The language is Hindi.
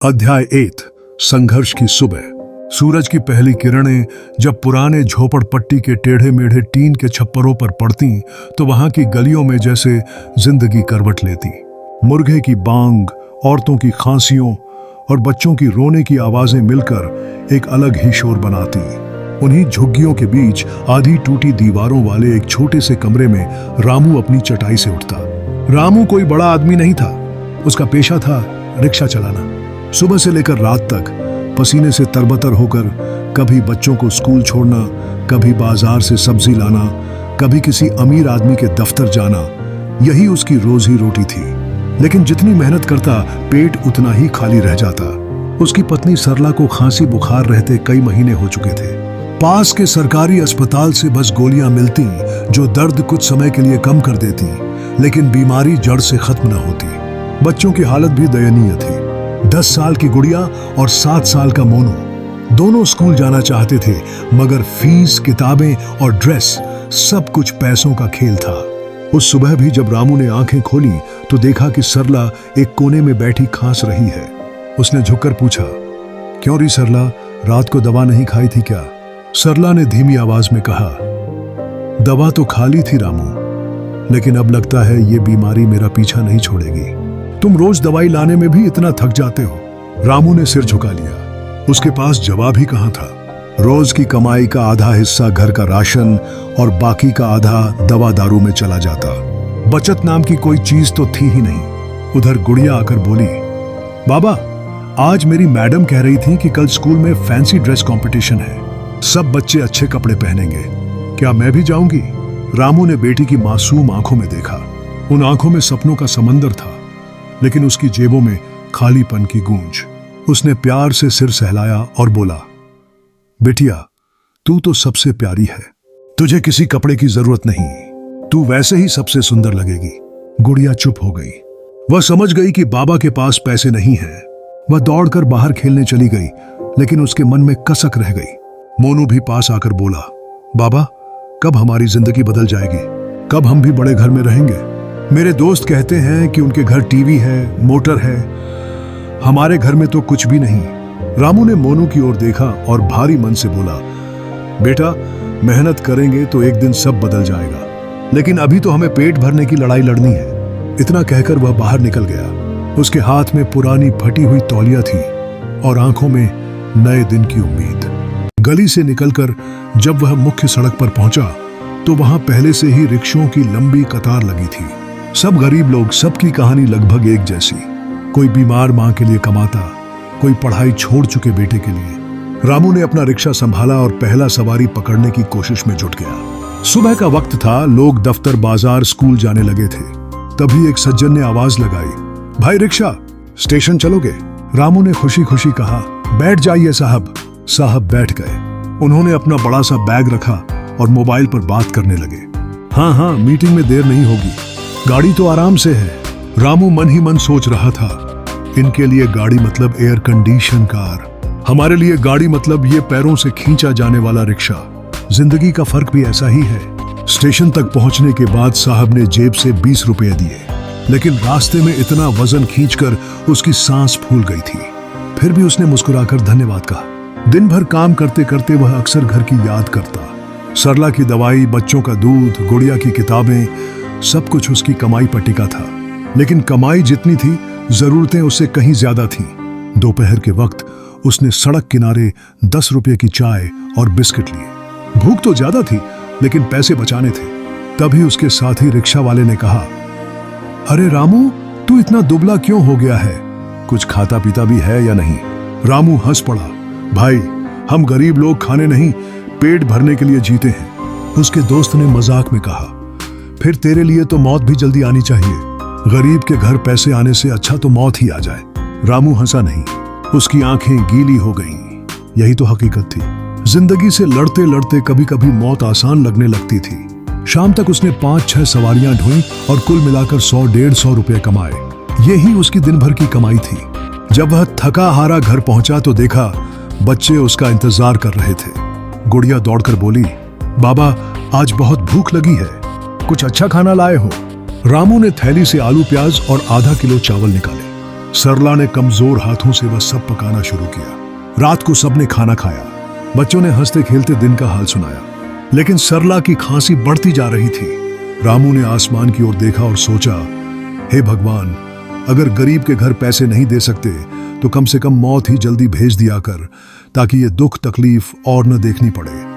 अध्याय 8 संघर्ष की सुबह। सूरज की पहली किरणें जब पुराने झोपड़पट्टी के टेढ़े मेढ़े टीन के छप्परों पर पड़ती तो वहां की गलियों में जैसे जिंदगी करवट लेती। मुर्गे की बांग, औरतों की खांसियों और बच्चों की रोने की आवाजें मिलकर एक अलग ही शोर बनाती। उन्हीं झुग्गियों के बीच आधी टूटी दीवारों वाले एक छोटे से कमरे में रामू अपनी चटाई से उठता। रामू कोई बड़ा आदमी नहीं था। उसका पेशा था रिक्शा चलाना। सुबह से लेकर रात तक पसीने से तरबतर होकर कभी बच्चों को स्कूल छोड़ना, कभी बाजार से सब्जी लाना, कभी किसी अमीर आदमी के दफ्तर जाना, यही उसकी रोजी रोटी थी। लेकिन जितनी मेहनत करता पेट उतना ही खाली रह जाता। उसकी पत्नी सरला को खांसी बुखार रहते कई महीने हो चुके थे। पास के सरकारी अस्पताल से बस गोलियां मिलती जो दर्द कुछ समय के लिए कम कर देती, लेकिन बीमारी जड़ से खत्म न होती। बच्चों की हालत भी दयनीय थी। 10 साल की गुड़िया और 7 साल का मोनू दोनों स्कूल जाना चाहते थे, मगर फीस, किताबें और ड्रेस सब कुछ पैसों का खेल था। उस सुबह भी जब रामू ने आंखें खोली तो देखा कि सरला एक कोने में बैठी खांस रही है। उसने झुककर पूछा, क्यों री सरला, रात को दवा नहीं खाई थी क्या? सरला ने धीमी आवाज में कहा, दवा तो खा ली थी रामू, लेकिन अब लगता है ये बीमारी मेरा पीछा नहीं छोड़ेगी। तुम रोज दवाई लाने में भी इतना थक जाते हो। रामू ने सिर झुका लिया। उसके पास जवाब ही कहां था। रोज की कमाई का आधा हिस्सा घर का राशन और बाकी का आधा दवा दारू में चला जाता। बचत नाम की कोई चीज तो थी ही नहीं। उधर गुड़िया आकर बोली, बाबा, आज मेरी मैडम कह रही थी कि कल स्कूल में फैंसी ड्रेस कंपटीशन है। सब बच्चे अच्छे कपड़े पहनेंगे, क्या मैं भी जाऊंगी? रामू ने बेटी की मासूम आंखों में देखा। उन आंखों में सपनों का समंदर था, लेकिन उसकी जेबों में खालीपन की गूंज। उसने प्यार से सिर सहलाया और बोला, बेटिया, तू तो सबसे प्यारी है। तुझे किसी कपड़े की जरूरत नहीं, तू वैसे ही सबसे सुंदर लगेगी। गुड़िया चुप हो गई। वह समझ गई कि बाबा के पास पैसे नहीं हैं। वह दौड़कर बाहर खेलने चली गई, लेकिन उसके मन में कसक रह गई। मोनू भी पास आकर बोला, बाबा, कब हमारी जिंदगी बदल जाएगी? कब हम भी बड़े घर में रहेंगे? मेरे दोस्त कहते हैं कि उनके घर टीवी है, मोटर है। हमारे घर में तो कुछ भी नहीं। रामू ने मोनू की ओर देखा और भारी मन से बोला, बेटा, मेहनत करेंगे तो एक दिन सब बदल जाएगा, लेकिन अभी तो हमें पेट भरने की लड़ाई लड़नी है। इतना कहकर वह बाहर निकल गया। उसके हाथ में पुरानी फटी हुई तौलिया थी और आंखों में नए दिन की उम्मीद। गली से निकलकर जब वह मुख्य सड़क पर पहुंचा तो वहां पहले से ही रिक्शों की लंबी कतार लगी थी। सब गरीब लोग, सबकी कहानी लगभग एक जैसी। कोई बीमार मां के लिए कमाता, कोई पढ़ाई छोड़ चुके बेटे के लिए। रामू ने अपना रिक्शा संभाला और पहला सवारी पकड़ने की कोशिश में जुट गया। सुबह का वक्त था। लोग दफ्तर, बाजार, स्कूल जाने लगे थे। तभी एक सज्जन ने आवाज लगाई, भाई रिक्शा, स्टेशन चलोगे? रामू ने खुशी खुशी कहा, बैठ जाइए साहब। साहब बैठ गए। उन्होंने अपना बड़ा सा बैग रखा और मोबाइल पर बात करने लगे। हाँ, मीटिंग में देर नहीं होगी। गाड़ी तो आराम से है। रामू मन ही मन सोच रहा था, इनके लिए गाड़ी मतलब एयर कंडीशन कार, हमारे लिए गाड़ी मतलब ये पैरों से खींचा जाने वाला रिक्शा। जिंदगी का फर्क भी ऐसा ही है। स्टेशन तक पहुंचने के बाद साहब ने जेब से 20 रुपए दिए, लेकिन रास्ते में इतना वजन खींचकर उसकी सांस फूल गई थी। फिर भी उसने मुस्कुराकर धन्यवाद कहा। दिन भर काम करते करते वह अक्सर घर की याद करता। सरला की दवाई, बच्चों का दूध, गुड़िया की किताबें, सब कुछ उसकी कमाई पर टिका था। लेकिन कमाई जितनी थी, जरूरतें उससे कहीं ज्यादा थीं। दोपहर के वक्त उसने सड़क किनारे 10 रुपए की चाय और बिस्किट लिए। भूख तो ज्यादा थी, लेकिन पैसे बचाने थे। तभी उसके साथी रिक्शा वाले ने कहा, अरे रामू, तू इतना दुबला क्यों हो गया है? कुछ खाता पीता भी है या नहीं? रामू हंस पड़ा, भाई, हम गरीब लोग खाने नहीं, पेट भरने के लिए जीते हैं। उसके दोस्त ने मजाक में कहा, फिर तेरे लिए तो मौत भी जल्दी आनी चाहिए। गरीब के घर पैसे आने से अच्छा तो मौत ही आ जाए। रामू हंसा नहीं। उसकी आंखें गीली हो गईं। यही तो हकीकत थी। जिंदगी से लड़ते लड़ते कभी कभी मौत आसान लगने लगती थी। शाम तक उसने 5-6 सवारियां ढोई और कुल मिलाकर 100-150 रुपए कमाए। यही उसकी दिन भर की कमाई थी। जब वह थका हारा घर पहुंचा तो देखा बच्चे उसका इंतजार कर रहे थे। गुड़िया दौड़कर बोली, बाबा, आज बहुत भूख लगी है, कुछ अच्छा खाना लाए हो? रामू ने थैली से आलू प्याज और आधा किलो चावल निकाले। सरला ने कमजोर हाथों से वह सब पकाना शुरू किया। रात को सबने खाना खाया। बच्चों ने हंसते खेलते दिन का हाल सुनाया, लेकिन सरला की खांसी बढ़ती जा रही थी। रामू ने आसमान की ओर देखा और सोचा, हे भगवान, अगर गरीब के घर पैसे नहीं दे सकते तो कम से कम मौत ही जल्दी भेज दिया कर, ताकि ये दुख तकलीफ और न देखनी पड़े।